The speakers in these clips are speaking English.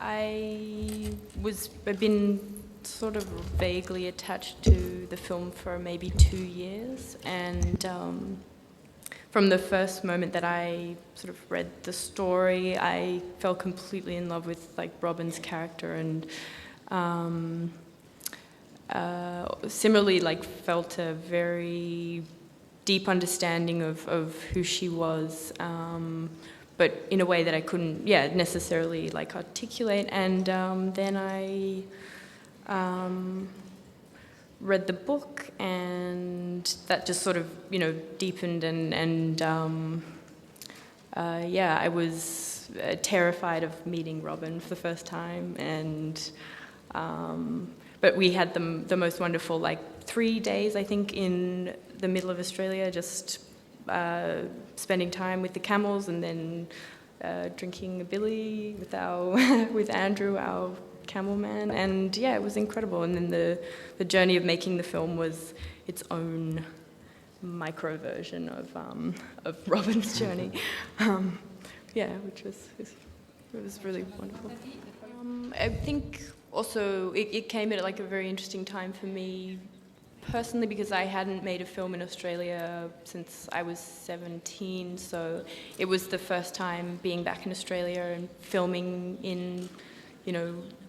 I've been sort of vaguely attached to the film for maybe 2 years, and from the first moment that I sort of read the story, I fell completely in love with like Robyn's character, and similarly like felt a very deep understanding of who she was, but in a way that I couldn't necessarily like articulate. And then I read the book, and that just sort of deepened, and I was terrified of meeting Robyn for the first time, and but we had the most wonderful like 3 days, I think, in the middle of Australia, just spending time with the camels, and then drinking a billy with with Andrew, our camel man, and it was incredible. And then the journey of making the film was its own micro version of Robyn's journey, which was really wonderful. I think also it came at like a very interesting time for me personally, because I hadn't made a film in Australia since I was 17, so it was the first time being back in Australia and filming in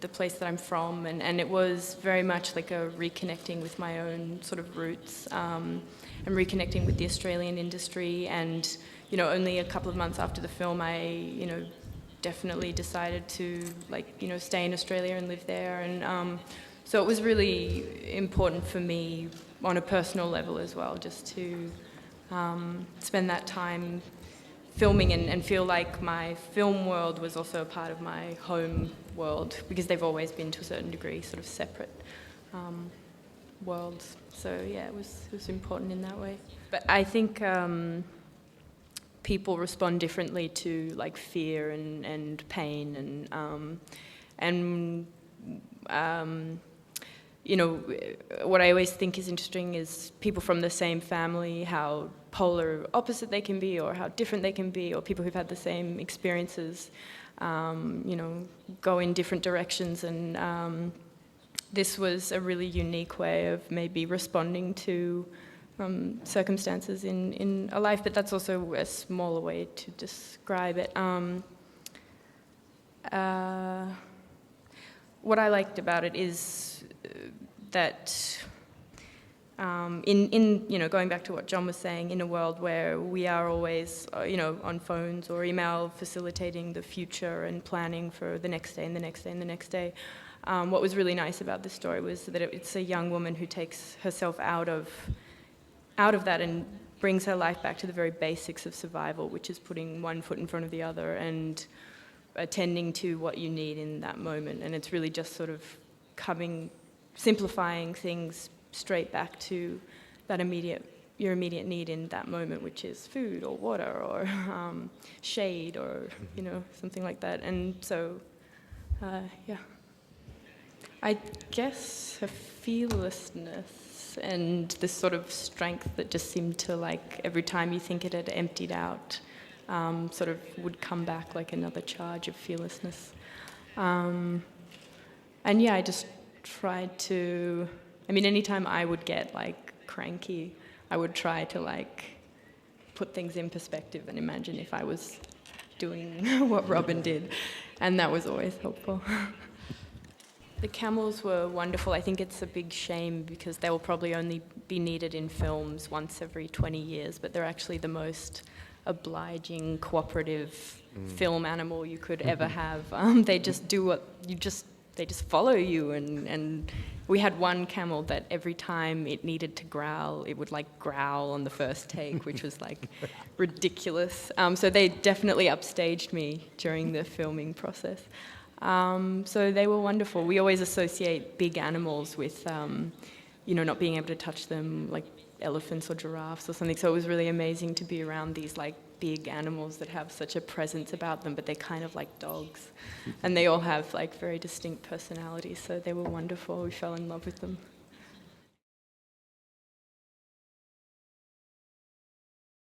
the place that I'm from, and it was very much like a reconnecting with my own sort of roots, and reconnecting with the Australian industry. And only a couple of months after the film, I definitely decided to stay in Australia and live there, and so it was really important for me on a personal level as well, just to spend that time filming and feel like my film world was also a part of my home world, because they've always been, to a certain degree, sort of separate worlds. So it was important in that way. But I think people respond differently to like fear and pain, and what I always think is interesting is people from the same family, how polar opposite they can be, or how different they can be, or people who've had the same experiences, go in different directions. And this was a really unique way of maybe responding to circumstances in a life, but that's also a smaller way to describe it. What I liked about it is that in going back to what John was saying, in a world where we are always on phones or email facilitating the future and planning for the next day and the next day and the next day, what was really nice about this story was that it's a young woman who takes herself out of that and brings her life back to the very basics of survival, which is putting one foot in front of the other and attending to what you need in that moment. And it's really just sort of simplifying things straight back to that your immediate need in that moment, which is food or water or shade or something like that. And so I guess a fearlessness and this sort of strength that just seemed to, like, every time you think it had emptied out, sort of would come back like another charge of fearlessness. And I just tried to, anytime I would get like cranky, I would try to like put things in perspective and imagine if I was doing what Robyn did, and that was always helpful. The camels were wonderful. I think it's a big shame because they will probably only be needed in films once every 20 years, but they're actually the most obliging, cooperative film animal you could ever have. They just do what they just follow you, and we had one camel that every time it needed to growl, it would like growl on the first take, which was like ridiculous. So they definitely upstaged me during the filming process. So they were wonderful. We always associate big animals with, not being able to touch them, like elephants or giraffes or something. So it was really amazing to be around these like big animals that have such a presence about them, but they're kind of like dogs. And they all have like very distinct personalities. So they were wonderful. We fell in love with them.